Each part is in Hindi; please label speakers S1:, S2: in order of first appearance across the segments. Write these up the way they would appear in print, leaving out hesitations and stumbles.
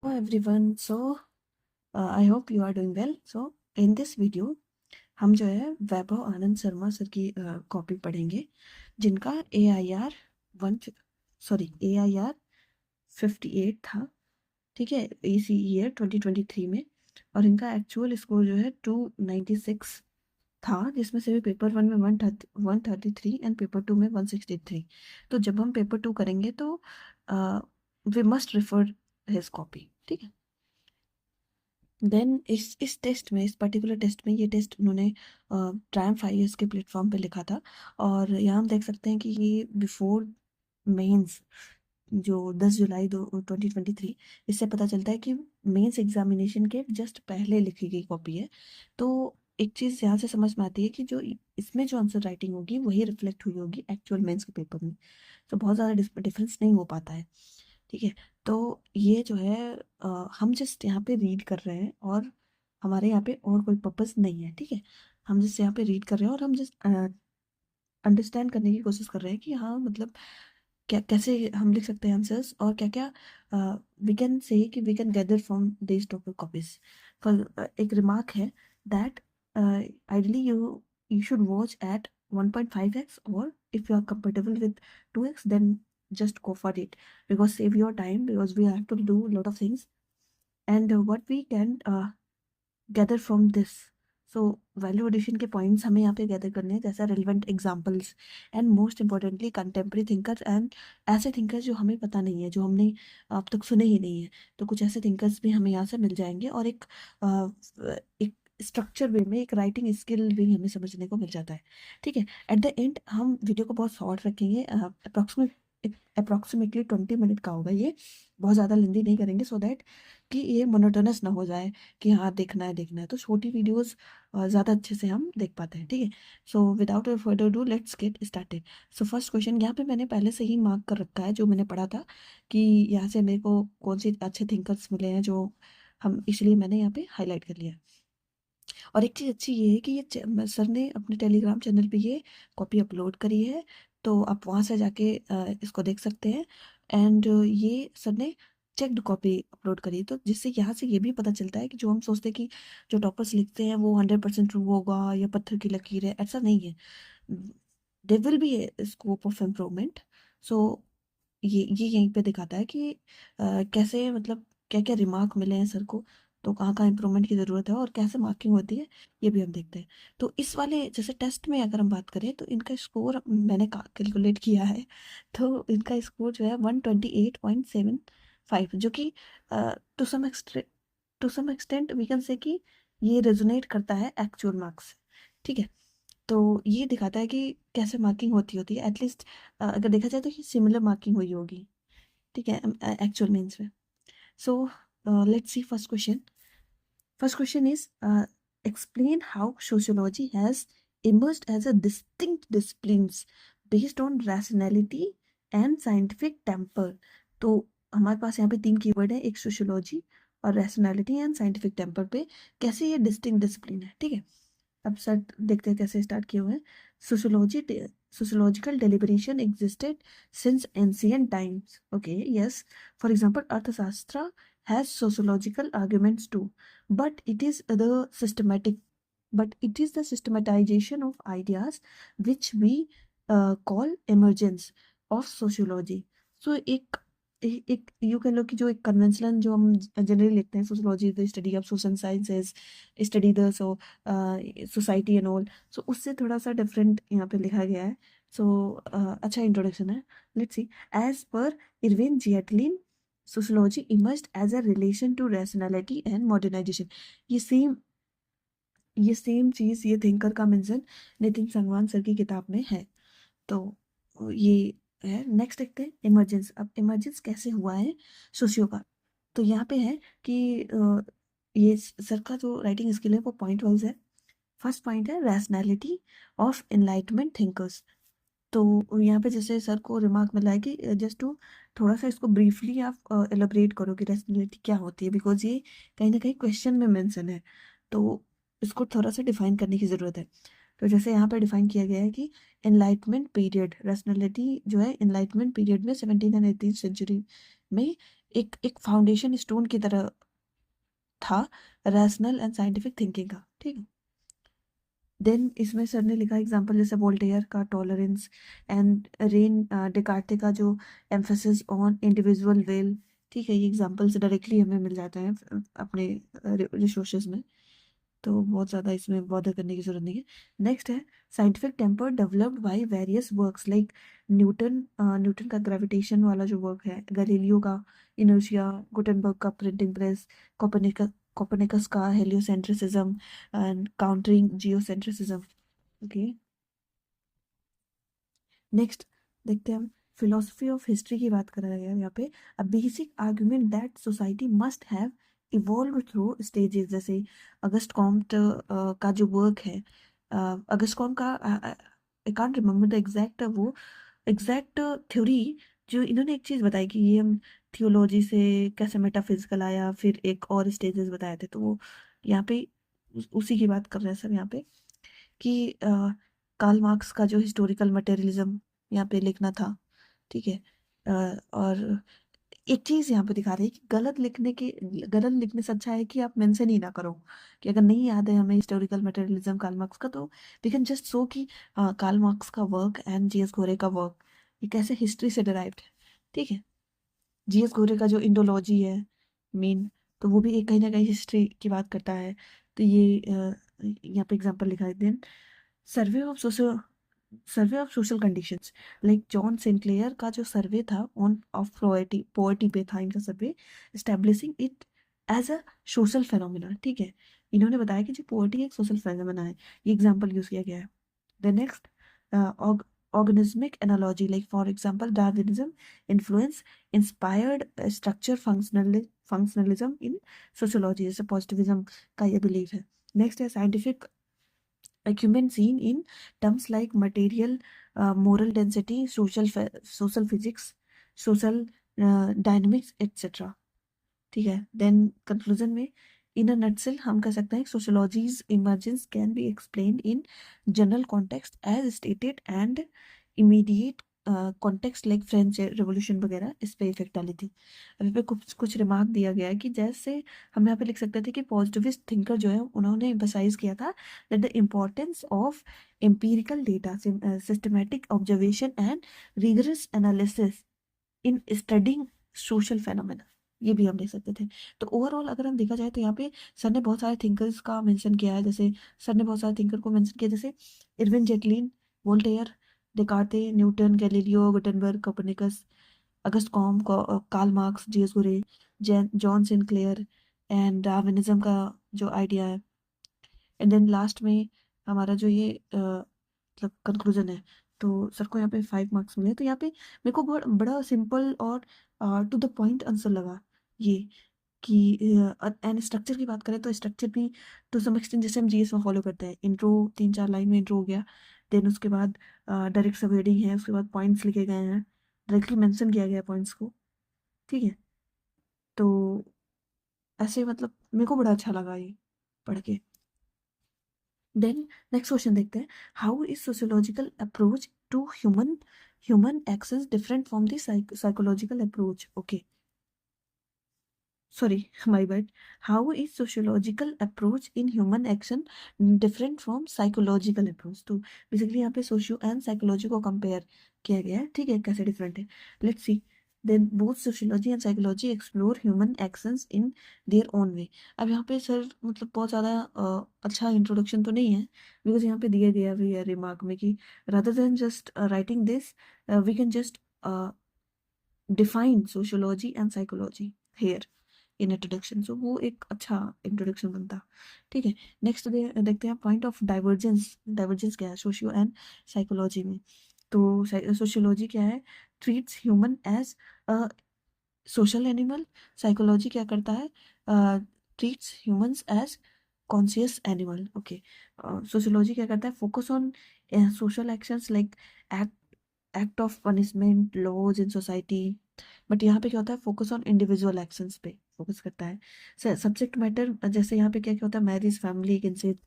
S1: Hello everyone. I hope you are doing well. In this video हम जो है वैभव आनंद शर्मा सर की कॉपी पढ़ेंगे, जिनका AIR 58 था। ठीक है, इसी ईयर 2023 में। और इनका एक्चुअल स्कोर जो है 296 था, जिसमें से भी पेपर 1 में 133 एंड पेपर 2 में 163। तो जब हम पेपर 2 करेंगे तो we must refer his copy. ठीक है। देन इस टेस्ट में, इस पर्टिकुलर टेस्ट में, ये टेस्ट उन्होंने ट्रायम्फ IAS के प्लेटफॉर्म पे लिखा था। और यहाँ हम देख सकते हैं कि ये बिफोर मेंस, जो 10 जुलाई 2023, इससे पता चलता है कि मेंस एग्जामिनेशन के जस्ट पहले लिखी गई कॉपी है। तो एक चीज़ यहाँ से समझ में आती है कि जो इसमें जो आंसर राइटिंग होगी वही रिफ्लेक्ट हुई होगी एक्चुअल मेंस के पेपर में। तो बहुत ज़्यादा डिफरेंस नहीं हो पाता है। ठीक है। तो ये जो है हम जस्ट यहाँ पे रीड कर रहे हैं, और हमारे यहाँ पे और कोई पर्पस नहीं है। ठीक है। हम जस्ट यहाँ पे रीड कर रहे हैं और हम जस्ट अंडरस्टैंड करने की कोशिश कर रहे हैं कि हाँ, मतलब क्या, कैसे हम लिख सकते हैं आंसर्स, और क्या क्या वी कैन से कि we can gather from this topic copies. For एक रिमार्क है that ideally you should watch at 1.5x, or if you are comfortable with 2x, then just go for it, because save your time, because we have to do a lot of things. And what we can gather from this, so value addition के पॉइंट्स हमें यहाँ पे गैदर करने हैं, जैसा relevant examples, and most importantly contemporary thinkers, and ऐसे थिंकर्स जो हमें पता नहीं है, जो हमने अब तक सुने ही नहीं है। तो कुछ ऐसे थिंकर्स भी हमें यहाँ से मिल जाएंगे, और एक स्ट्रक्चर वे में एक राइटिंग स्किल भी हमें समझने को मिल जाता है। ठीक है। एट द एंड हम वीडियो को बहुत शॉर्ट रखेंगे, अप्रॉक्सीमेटली 20 मिनट का होगा ये। बहुत ज़्यादा लेंदी नहीं करेंगे, सो दैट कि ये मोनोटोनस ना हो जाए कि हाँ, देखना है। तो छोटी वीडियोस ज़्यादा अच्छे से हम देख पाते हैं। ठीक है। So without further do, let's get started. So first question यहाँ पे मैंने पहले से ही मार्क कर रखा है, जो मैंने पढ़ा था कि यहाँ से मेरे को कौन से अच्छे थिंकर्स मिले हैं, जो हम, इसलिए मैंने यहाँ पे हाईलाइट कर लिया। और एक चीज़ अच्छी ये है कि सर ने अपने टेलीग्राम चैनल पे ये कॉपी अपलोड करी है, तो आप वहाँ से जाके इसको देख सकते हैं। एंड ये सर ने चेक्ड कॉपी अपलोड करी, तो जिससे यहाँ से ये भी पता चलता है कि जो हम सोचते हैं कि जो टॉपर्स लिखते हैं वो 100% ट्रू होगा या पत्थर की लकीर है, ऐसा नहीं है। There will be scope of improvement. So ये यहीं पे दिखाता है कि कैसे, मतलब क्या क्या रिमार्क मिले हैं सर को, तो कहाँ कहाँ इम्प्रूवमेंट की ज़रूरत है, और कैसे मार्किंग होती है, ये भी हम देखते हैं। तो इस वाले जैसे टेस्ट में अगर हम बात करें, तो इनका स्कोर मैंने कैलकुलेट किया है। तो इनका स्कोर जो है 128.75, जो कि to some extent we can say कि ये रेजोनेट करता है एक्चुअल मार्क्स से। ठीक है। तो ये दिखाता है कि कैसे मार्किंग होती है, एटलीस्ट अगर देखा जाए तो ये सिमिलर मार्किंग हुई होगी। ठीक है, एक्चुअल मीन्स में। So let's see first question. First question is, explain how sociology has emerged as a distinct disciplines based on rationality and scientific temper. तो हमारे पास यहाँ पे 3 कीवर्ड है, एक सोशियोलॉजी और रैशनैलिटी एंड साइंटिफिक टेम्पर पे कैसे ये डिस्टिंक्ट डिसिप्लिन है। ठीक है। अब सर देखते हैं कैसे स्टार्ट किए हुए हैं। Sociology sociological deliberation existed since ancient times. Okay, yes. For example, Arthashastra has sociological arguments too, but it is the systematization of ideas which we call emergence of sociology. So एक यू कह लो कि जो एक कन्वेंशनल, जो हम जनरली लिखते हैं, sociology the study of social sciences, study the society and all, so उससे थोड़ा सा डिफरेंट यहाँ पे लिखा गया है। सो अच्छा इंट्रोडक्शन है। Let's see. As per Irving Zeitlin, sociology emerged as a relation to rationality and modernisation. ये सेम चीज़, ये थिंकर का मेंशन नितिन संगवान सर की किताब में है। तो ये है। नेक्स्ट देखते हैं इमर्जेंस। अब इमर्जेंस कैसे हुआ है सोशियो का। तो यहाँ पे है कि ये सर का जो राइटिंग स्किल है वो पॉइंट वाइज है। फर्स्ट पॉइंट है रैशनैलिटी ऑफ एनलाइटमेंट थिंकर्स। तो यहाँ पे जैसे सर को रिमार्क मिला है कि जस्ट टू थोड़ा सा इसको ब्रीफली आप एलोबरेट करो कि रैशनैलिटी क्या होती है, बिकॉज ये कहीं ना कहीं क्वेश्चन में मेंशन है, तो इसको थोड़ा सा डिफाइन करने की ज़रूरत है। तो जैसे यहाँ पर डिफाइन किया गया है कि एनलाइटमेंट पीरियड, रैशनैलिटी जो है एनलाइटमेंट पीरियड में 17th and 18th सेंचुरी में एक फाउंडेशन स्टोन की तरह था रैशनल एंड साइंटिफिक थिंकिंग का, ठीक है। देन इसमें सर ने लिखा एग्जांपल जैसे वोल्टेयर का टॉलरेंस एंड रेन डिकार्टे का जो एम्फेसिस ऑन इंडिविजुअल विल, ठीक है। ये एग्जांपल्स डायरेक्टली हमें मिल जाते हैं अपने रिसोर्सेज में, तो बहुत ज़्यादा इसमें बॉदर करने की जरूरत नहीं है। नेक्स्ट है scientific temper developed by various works like Newton का ग्रेविटेशन वाला जो वर्क है, गैलीलियो का इनर्शिया, गुटेनबर्ग का प्रिंटिंग प्रेस, कोpernicus का heliocentrism and countering geocentrism. Okay, next देखते हैं हम फिलोसफी ऑफ हिस्ट्री की बात कर रहे हैं यहाँ पे। A basic argument that society must have evolve through stages, जैसे अगस्ट कॉम्ट का जो वर्क है, अगस्ट कॉम्ट का I can't remember the exact वो एग्जैक्ट थ्योरी, जो इन्होंने एक चीज़ बताई कि ये हम थियोलॉजी से कैसे मेटाफिजिकल आया, फिर एक और स्टेजेस बताए थे, तो वो यहाँ पे उसी की बात कर रहे हैं सब यहाँ पे कि कार्ल मार्क्स का जो हिस्टोरिकल मटेरियलिज्म यहाँ पे लिखना था, ठीक है। और एक चीज यहाँ पे दिखा रही है कि गलत लिखने से अच्छा है कि आप मेंशन ही ना करो, कि अगर नहीं याद है हमें हिस्टोरिकल मटेरियलिज्म कार्ल मार्क्स का, तो वी कैन जस्ट शो कि कार्ल मार्क्स का वर्क एंड जीएस घोरे का वर्क ये कैसे हिस्ट्री से डिराइव्ड है, ठीक है। जीएस घोरे का जो इंडोलॉजी है मेन, तो वो भी एक कहीं ना कहीं हिस्ट्री की बात करता है। तो ये यहाँ पे एग्जाम्पल लिखा है। Then survey of social survey of social conditions, like John Sinclair का जो सर्वे था ऑन ऑफ पॉवर्टी पॉवर्टी पे था इनका survey, establishing it as a social phenomena, ठीक है। इन्होंने बताया कि जो पॉवर्टी एक सोशल फेनोमेना है, ये एग्जांपल यूज किया गया है। The next organismic analogy, like for example Darwinism influence inspired structure functionalism in sociology, जैसे positivism का ये belief है। नेक्स्ट है scientific acumen seen in terms like material, moral density, social physics, social dynamics, etc. ठीक है। देन कंक्लूजन में इन अ नटसेल हम कह सकते हैं sociology's emergence can be explained in general context as stated and immediate context like French revolution वगैरह इस पे इफेक्ट डाली थी। अभी पे कुछ कुछ रिमार्क दिया गया है कि जैसे हम यहाँ पे लिख सकते थे कि पॉजिटिविस्ट थिंकर जो है उन्होंने एम्फसाइज किया था that the importance of empirical data, systematic observation and rigorous analysis in studying social phenomena, ये भी हम देख सकते थे। तो ओवरऑल अगर हम देखा जाए तो यहाँ पे सर ने बहुत सारे थिंकर्स का मेंशन किया है, जैसे सर ने बहुत सारे थिंकर को मेंशन किया, जैसे Irving Zeitlin, Voltaire, Descartes, Newton, Galileo, Gutenberg, Copernicus, Auguste Comte, Karl Marx, GS Ghurye, John Sinclair and Darwinism का जो आइडिया है। एंड देन लास्ट में हमारा जो ये मतलब कंक्लूजन है, तो सर को यहाँ पे 5 मार्क्स मिले। तो यहाँ पे मेरे को बड़ा सिंपल और टू द पॉइंट आंसर लगा ये, कि एंड स्ट्रक्चर की बात करें तो स्ट्रक्चर भी टू सम एक्सटेंट जैसे हम जीएस में फॉलो करते हैं, इंट्रो 3-4 लाइन में इंट्रो हो गया, देन उसके बाद डायरेक्ट सब हेडिंग है, उसके बाद पॉइंट्स लिखे गए हैं, डायरेक्टली मेंशन किया गया पॉइंट्स को, ठीक है। तो ऐसे मतलब मेरे को बड़ा अच्छा लगा ये पढ़ के। देन नेक्स्ट क्वेश्चन देखते हैं, how is sociological approach to human actions different from the psychological approach. Okay, sorry, my bad. How is sociological approach in human action different from psychological approach? तो बेसिकली यहाँ पे सोशियो एंड साइकोलॉजी को कंपेयर किया गया है, ठीक है, कैसे डिफरेंट है। Let's see. Then both sociology and psychology explore human actions in their own way. अब यहाँ पे सर मतलब बहुत ज़्यादा अच्छा इंट्रोडक्शन तो नहीं है, बिकॉज यहाँ पे दिया गया भी है रिमार्क में कि rather than just writing this we can just define sociology and psychology here in introduction, so वो एक अच्छा इंट्रोडक्शन बनता, ठीक है। नेक्स्ट देखते हैं पॉइंट ऑफ डाइवर्जेंस। डाइवर्जेंस क्या है सोशियो एंड साइकोलॉजी में? तो सोशियोलॉजी क्या है, treats human as a social animal. Psychology क्या करता है, treats humans as conscious animal. Okay, sociology क्या करता है, focus on social actions like act of punishment, laws in society. But यहाँ पे क्या होता है, फोकस ऑन इंडिविजुअल एक्शंस पे फोकस करता है। सब्जेक्ट मैटर जैसे यहाँ पे क्या क्या होता है, मैरिज, फैमिली, किनसेट।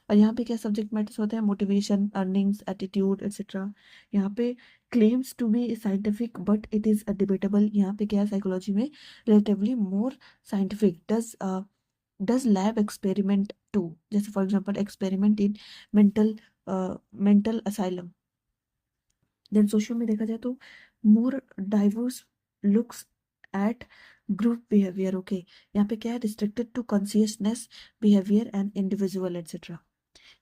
S1: और यहाँ पे क्या सब्जेक्ट मैटर्स होते हैं, मोटिवेशन, अर्निंग्स, एटीट्यूड, एक्सेट्रा। यहाँ पे claims to be scientific but it is a debatable. यहाँ पे क्या है साइकोलॉजी में, relatively more scientific. Does lab experiment too, जैसे for example experiment in mental asylum. Then socio में देखा जाए तो more diverse looks at group behaviour. Okay, यहाँ पे क्या है, restricted to consciousness behaviour and individual etcetera.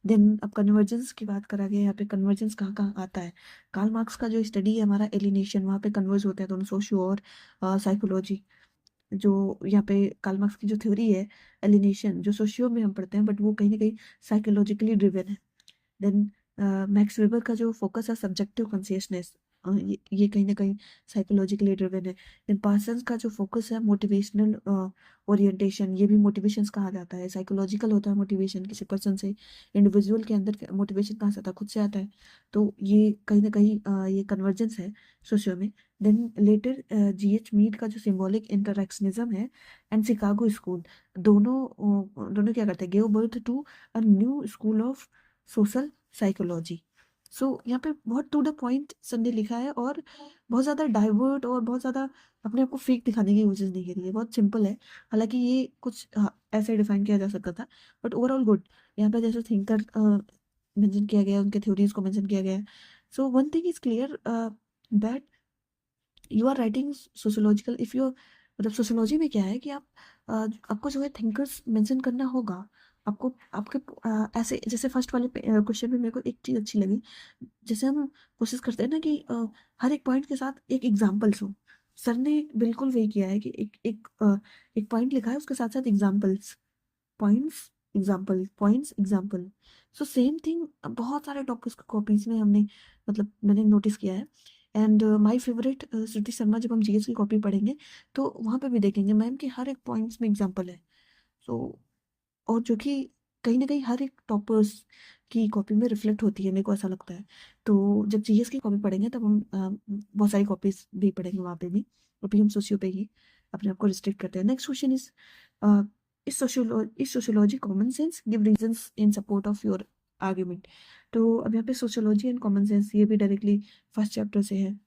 S1: Then अब कन्वर्जेंस की बात करा गया, यहाँ पे कन्वर्जेंस कहाँ कहाँ आता है. कार्ल मार्क्स का जो स्टडी है हमारा एलिनेशन, वहाँ पे कन्वर्ज होते हैं दोनों सोशियो और साइकोलॉजी. जो यहाँ पे कार्ल मार्क्स की जो थ्योरी है एलिनेशन, जो सोशियो में हम पढ़ते हैं बट वो कहीं ना कहीं साइकोलॉजिकली ड्रिवन है. देन मैक्स वेबर का जो फोकस है सब्जेक्टिव कॉन्शियसनेस, ये कहीं ना कहीं साइकोलॉजिकली ड्रिवन है. देन पार्सन्स का जो फोकस है मोटिवेशनल ओरिएंटेशन, ये भी मोटिवेशंस कहा जाता है, साइकोलॉजिकल होता है मोटिवेशन किसी पर्सन से. इंडिविजुअल के अंदर मोटिवेशन कहाँ से आता है, खुद से आता है. तो ये कहीं ना कहीं ये कन्वर्जेंस है सोशियो में. देन लेटर जीएच मीड का जो सिंबॉलिक इंटरेक्शनिज्म है एंड शिकागो स्कूल, दोनों क्या करते हैं, give birth to a new school of social psychology. So यहाँ पे बहुत टू द पॉइंट सर ने लिखा है और बहुत ज़्यादा डाइवर्ट और बहुत ज़्यादा अपने आप को फेक दिखाने की कोशिश नहीं करी है. बहुत सिंपल है, हालांकि ये कुछ ऐसे डिफाइन किया जा सकता था बट ओवरऑल गुड. यहाँ पे जैसे थिंकर मेंशन किया गया, उनके थ्योरीज को मेंशन किया गया है. So one thing is clear that you are writing sociological if you, मतलब सोशोलॉजी में क्या है कि आप आपको जो है थिंकर्स मेंशन करना होगा. आपको आपके ऐसे जैसे फर्स्ट वाले क्वेश्चन में मेरे को एक चीज़ अच्छी लगी, जैसे हम कोशिश करते हैं ना कि हर एक पॉइंट के साथ एक एग्जाम्पल्स हो. सर ने बिल्कुल वही किया है कि एक पॉइंट लिखा है उसके साथ साथ examples, points example. So same thing बहुत सारे टॉपिक्स कॉपीज में हमने, मतलब मैंने नोटिस किया है. एंड माय फेवरेट श्रुति शर्मा, जब हम जीएस की कॉपी पढ़ेंगे तो वहाँ पे भी देखेंगे मैम कि हर एक पॉइंट्स में एग्जाम्पल है. सो और जो कि कहीं ना कहीं हर एक टॉपर्स की कॉपी में रिफ्लेक्ट होती है, मेरे को ऐसा लगता है. तो जब जीएस की कॉपी पढ़ेंगे तब हम बहुत सारी कॉपीज भी पढ़ेंगे वहाँ पे भी. अभी हम सोशियो पे ही अपने आप को रिस्ट्रिक्ट करते हैं. Next question is sociology common sense, give reasons in support of your argument. तो अब यहाँ पे सोशियोलॉजी एंड कॉमन सेंस, ये भी डायरेक्टली फर्स्ट चैप्टर से है.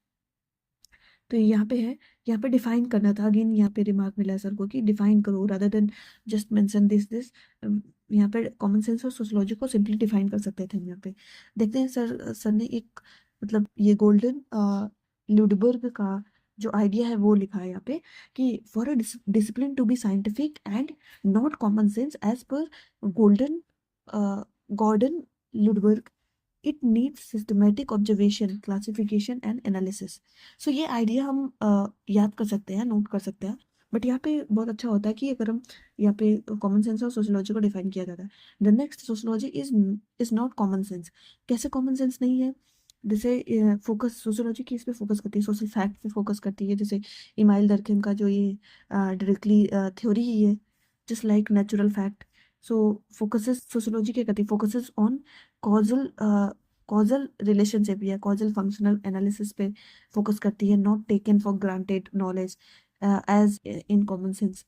S1: तो यहाँ पे है, यहाँ पे डिफाइन करना था. अगेन यहाँ पे रिमार्क मिला है सर को कि डिफाइन करो rather than just mention this. यहाँ पे कॉमन सेंस और सोशियोलॉजी को सिंपली डिफाइन कर सकते थे हम. यहाँ पे देखते हैं सर ने एक, मतलब ये गोल्डन ल्यूडबर्ग का जो आइडिया है वो लिखा है यहाँ पे कि for a discipline to be scientific and not common sense as per golden Gordon Lundberg, it needs systematic observation classification and analysis. So ये आइडिया हम याद कर सकते हैं, नोट कर सकते हैं. बट यहाँ पे बहुत अच्छा होता है कि अगर हम यहाँ पे कॉमन सेंस और सोशियोलॉजी को डिफाइन किया जाता है. The next, sociology is not common sense. कैसे कॉमन सेंस नहीं है, जैसे फोकस सोशियोलॉजी की इस पे फोकस करती है, सोशल फैक्ट पे फोकस करती है. जैसे इमाइल दर्कहेम का जो ये डायरेक्टली थ्योरी ही है, just like natural fact. So focuses, sociology क्या करती है, focuses on causal causal relationship या कॉजल फंक्शनल एनालिसिस पे फोकस करती है, not taken for granted knowledge as in common sense.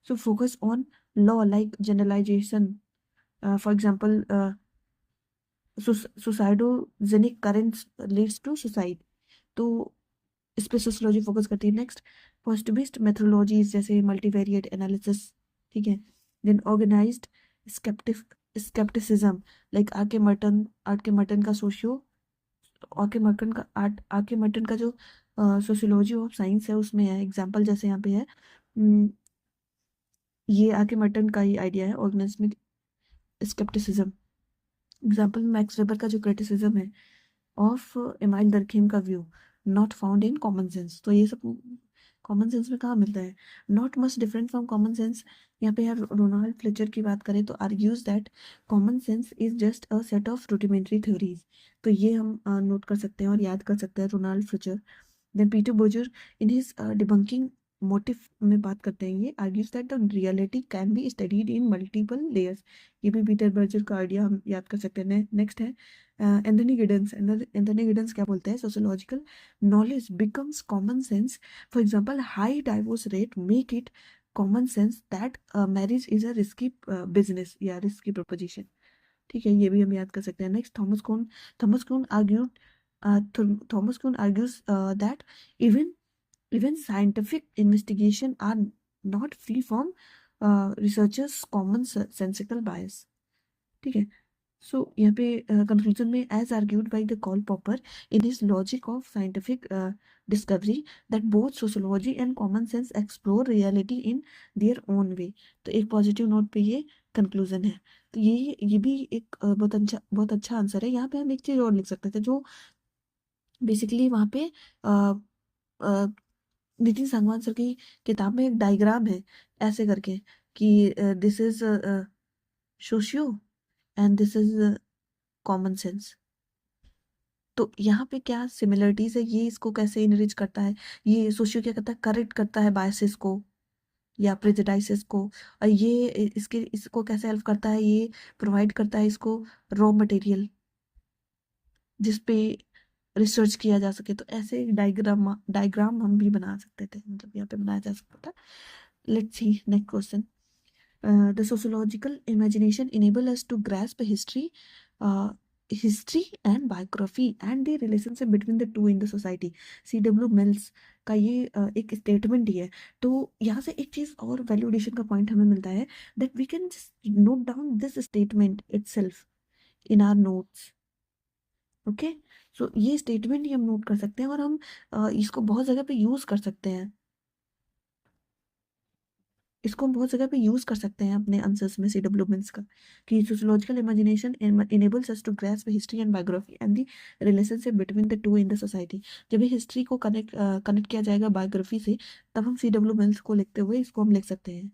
S1: So focus on law like generalisation, for example suicidogenic currents leads to suicide. तो इस पे सोशियोलॉजी फोकस करती है. नेक्स्ट, पॉजिटिविस्ट मेथोडोलॉजीज जैसे मल्टीवेरिएट एनालिसिस, ठीक है. Then organised scepticism like R K Merton का सोशियो, आर के मर्टन का जो सोशियोलॉजी ऑफ साइंस है उसमें है. एग्जाम्पल जैसे यहाँ पे है, ये आर के मर्टन का ही आइडिया है, organised scepticism. Example Max Weber का जो क्रिटिसिज्म है ऑफ एमाइल दर्कहेम का व्यू, not found in common sense. तो ये सब कॉमन सेंस में कहाँ मिलता है, not much different from common sense. यहाँ पे यार रोनाल्ड फ्लेचर की बात करें तो argues that common sense is just a set of rudimentary theories. तो ये हम नोट कर सकते हैं और याद कर सकते हैं, Ronald Fletcher. Then Peter Berger in his debunking motive में बात करते हैं, ये argues that the reality can be studied in multiple layers. ये भी पीटर बर्जर का आइडिया हम याद कर सकते हैं. नेक्स्ट है एंथनी गिडन्स क्या बोलते हैं, sociological knowledge becomes common sense. For example high divorce rate make it common sense that marriage is a risky business या रिस्की प्रोपोजिशन. ठीक है, ये भी हम याद कर सकते हैं. Next, Thomas Coons argued Thomas Kuhn argues that even scientific investigation are not free from researchers common sensical bias. ठीक है. So यहाँ पे conclusion में as argued by the Karl Popper in his logic of scientific discovery that both sociology and common sense explore reality in their own way. तो एक पॉजिटिव नोट पे ये कंक्लूजन है. तो ये भी एक बहुत अच्छा आंसर है. यहाँ पे हम एक चीज और लिख सकते थे जो बेसिकली वहाँ पे नितिन सांगवान सर की किताब में एक डायग्राम है ऐसे करके कि this is socio and this is common sense. तो यहाँ पे क्या सिमिलरिटीज है, ये इसको कैसे इनरिच करता है, ये सोशियो क्या करता है, करेक्ट करता है बायसेस को या प्रेजुडाइसेस को, और ये इसको कैसे हेल्प करता है, ये प्रोवाइड करता है इसको रॉ मटेरियल जिसपे रिसर्च किया जा सके. तो ऐसे डायग्राम हम भी बना सकते थे, मतलब यहाँ पे बनाया जा सकता था. Let's see next question. The sociological imagination enable us to grasp history and biography and the relationship between the two in the society. C.W. Mills का ये एक स्टेटमेंट ही है. तो यहाँ से एक चीज और वैल्यूडेशन का पॉइंट हमें मिलता है that we can just note down this statement itself in our notes. Okay. So ये स्टेटमेंट ही हम नोट कर सकते हैं और हम इसको बहुत जगह पे यूज कर सकते हैं. इसको हम बहुत जगह पे यूज कर सकते हैं अपने आंसर्स में. C.W. मिल्स का कि sociological imagination enables us to grasp history and biography and the relationship between the two in the society. जब ये हिस्ट्री को कनेक्ट किया जाएगा बायोग्राफी से, तब हम C.W. मिल्स को लिखते हुए इसको हम लिख सकते हैं.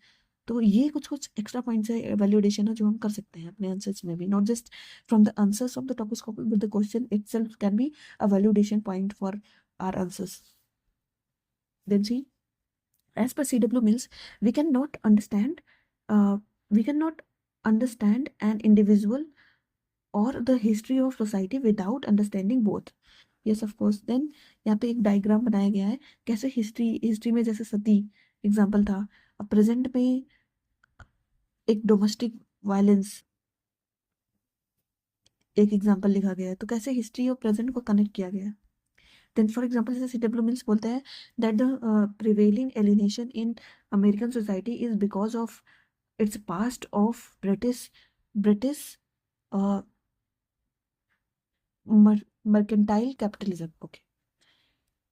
S1: तो ये कुछ एक्स्ट्रा पॉइंट्स है, वैल्यूडेशन है, जो हम कर सकते हैं अपने आंसर्स में भी. Not just from the answers of the topic but the question itself can be a validation point for our answers. Then see, as per C.W. Mills, we cannot understand an individual or the history of society without understanding both. Yes, of course. Then यहाँ पे एक डायग्राम बनाया गया है कैसे हिस्ट्री में जैसे सती एग्जाम्पल था, प्रेजेंट में एक डोमेस्टिक वायलेंस एक एग्जाम्पल लिखा गया है. तो कैसे हिस्ट्री और प्रेजेंट को कनेक्ट किया गया है. देन फॉर एग्जाम्पल जैसे C.W. मिल्स बोलते हैं that the prevailing alienation in American society is because of its past of British mercantile capitalism. Okay.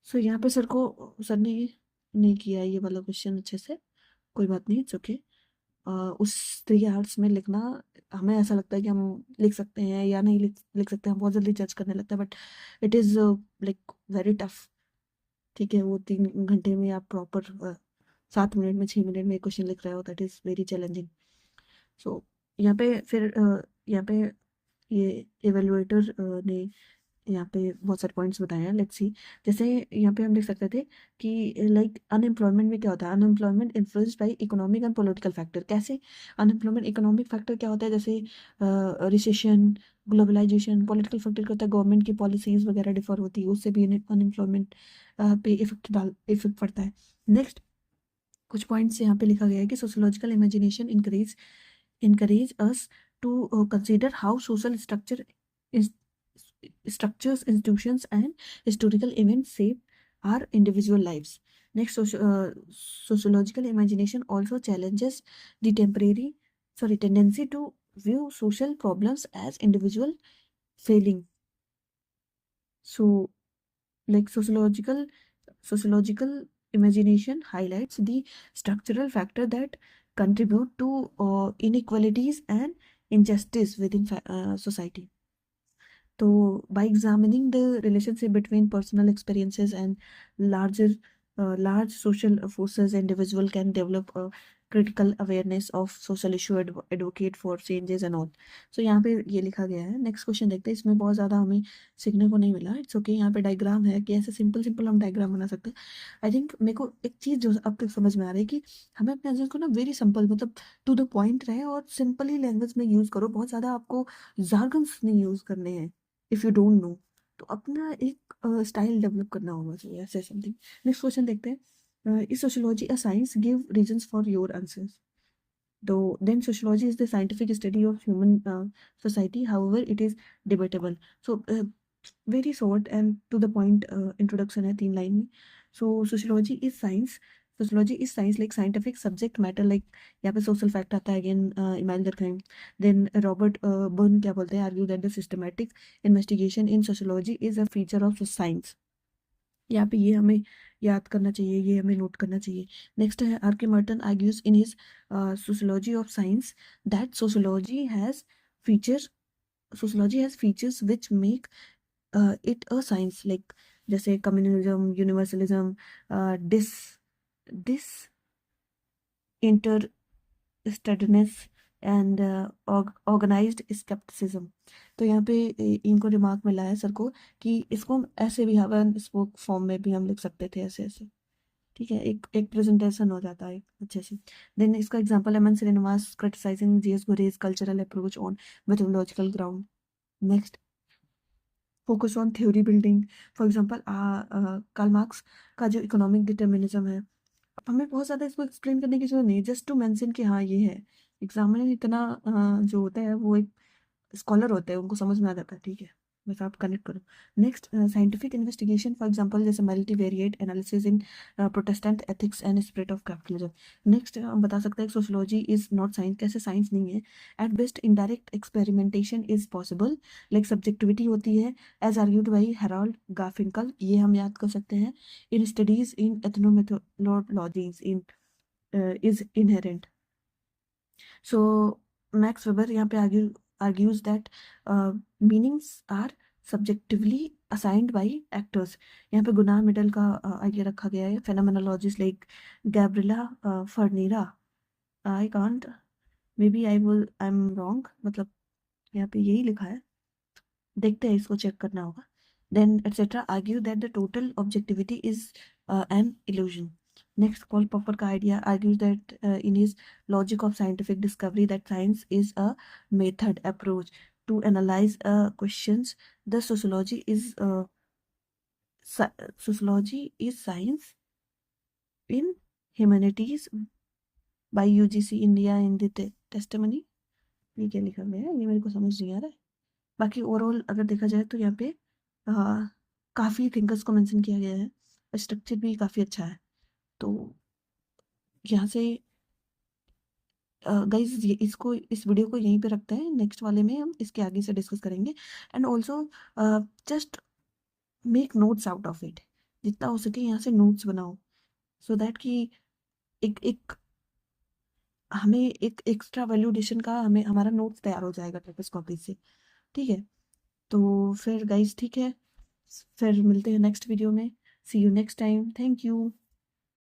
S1: So यहाँ पे सर ने नहीं किया ये वाला क्वेश्चन अच्छे से. कोई बात नहीं, इट्स ओके. उस 3 आवर्स में लिखना हमें ऐसा लगता है कि हम लिख सकते हैं या नहीं लिख सकते हैं, हम बहुत जल्दी जज करने लगता है, but it is like very tough. ठीक है, वो 3 घंटे में आप प्रॉपर 7 मिनट में 6 मिनट में क्वेश्चन लिख रहे हो, दैट इज़ वेरी चैलेंजिंग. सो यहाँ पे फिर यहाँ पे ये एवेलुएटर ने यहाँ पे बहुत सारे पॉइंट्स बताए हैं. Let's see. जैसे यहाँ पे हम देख सकते थे कि लाइक अनएम्प्लॉयमेंट में क्या होता है, unemployment influenced by economic and political factor. कैसे अनएम्प्लॉयमेंट, इकोनॉमिक फैक्टर क्या होता है, जैसे रिसेशन, ग्लोबलाइजेशन. पॉलिटिकल फैक्टर क्या होता है, गवर्नमेंट की पॉलिसीज वगैरह डिफर होती है, उससे भी अनएम्प्लॉयमेंट पे इफेक्ट पड़ता है. नेक्स्ट कुछ पॉइंट्स यहाँ पे लिखा गया है कि sociological imagination encourage us to consider how social structures, institutions, and historical events shape our individual lives. Next, sociological imagination also challenges the tendency to view social problems as individual failing. So, like sociological imagination highlights the structural factor that contribute to inequalities and injustice within society. So by examining the relationship between personal experiences and large social forces, individual can develop a critical awareness of social issue, advocate for changes and all. So यहाँ पे ये लिखा गया है. नेक्स्ट क्वेश्चन देखते हैं. इसमें बहुत ज़्यादा हमें सीखने को नहीं मिला. It's okay. यहाँ पे डायग्राम है कि ऐसे सिंपल हम डायग्राम बना सकते हैं. आई थिंक मेरे को एक चीज़ जो अब तक समझ में आ रही है कि हमें अपने आंसर को ना वेरी सिंपल, मतलब टू द पॉइंट रहे और सिंपल ही लैंग्वेज में यूज़ करो. बहुत ज़्यादा आपको जार्गन्स नहीं यूज़ करने हैं इफ यू डोंट नो. तो अपना एक स्टाइल डेवलप करना होगा चाहिए, ऐसे समथिंग. नेक्स्ट क्वेश्चन देखते हैं. Is sociology a science? Give reasons for your answers. तो then sociology is the scientific study of human society, however it is debatable. So very short and to the point introduction है 3 लाइन में। So sociology is science, sociology is science like scientific subject matter like, यहाँ पे सोशल फैक्ट आता है again, Emile Durkheim. Then Robert Byrne क्या बोलते हैं, argue that the systematic investigation in sociology is a feature of science. यहाँ पे ये हमें याद करना चाहिए, ये हमें नोट करना चाहिए। नेक्स्ट है R K Merton argues in his sociology of science that sociology has features which make it a science like, जैसे communalism, universalism, dis disinterestedness and organised scepticism. तो यहाँ पे इनको दिमाग में लाया सर को कि इसको हम ऐसे भी हवन स्पोक फॉर्म में भी हम लिख सकते थे, ऐसे ऐसे। ठीक है, एक एक प्रेजेंटेशन हो जाता है अच्छे से। देन इसका एग्जांपल है MN Srinivas criticising GS Ghurye's cultural approach on methodological ground. Next, focus on theory building. For example Karl Marx का जो इकोनॉमिक डिटर्मिनिज्म है, अब हमें बहुत ज़्यादा इसको एक्सप्लेन करने की जरूरत नहीं, जस्ट टू मेंशन कि हाँ ये है। एग्जामिनर इतना जो होता है वो एक स्कॉलर होते हैं, उनको समझ में आ जाता है। ठीक है, बस आप कनेक्ट करो। Next, scientific investigation for example जैसे multivariate analysis in Protestant ethics and spirit of capitalism. Next हम बता सकते हैं सोशियोलॉजी इज नॉट साइंस, कैसे साइंस नहीं है। At best indirect experimentation is possible, like subjectivity होती है, as argued by Harold Garfinkel, ये हम याद कर सकते हैं। In studies in ethnomethodologies in is inherent. So Max Weber यहाँ पे argues that meanings are subjectively assigned by actors। यहाँ पे गुनाह मिडल का आइडिया रखा गया है। phenomenologists like Gabriela Fernera, I can't, maybe I'm wrong, मतलब यहाँ पे यही लिखा है, देखते हैं, इसको चेक करना होगा। Then et cetera argue that the total objectivity is an illusion. Next, Karl Popper का idea argues that in his logic of scientific discovery that science is a method approach to analyse questions. The sociology is science in humanities by UGC India in the testimony. ये क्या लिखा गया है, ये मेरे को समझ नहीं आ रहा है। बाकी ओवरऑल अगर देखा जाए तो यहाँ पे काफ़ी थिंकर्स को मेंशन किया गया है, स्ट्रक्चर भी काफ़ी अच्छा है। तो यहाँ से गाइज इसको, इस वीडियो को यहीं पे रखते हैं, नेक्स्ट वाले में हम इसके आगे से डिस्कस करेंगे। And also just make notes out of it, जितना हो सके यहाँ से नोट्स बनाओ, सो दैट कि एक एक हमें एक एक्स्ट्रा वैल्यूडेशन का हमें हमारा नोट्स तैयार हो जाएगा टेक्स्ट कॉपी से। ठीक है, तो फिर गाइज ठीक है, फिर मिलते हैं नेक्स्ट वीडियो में। See you next time, thank you.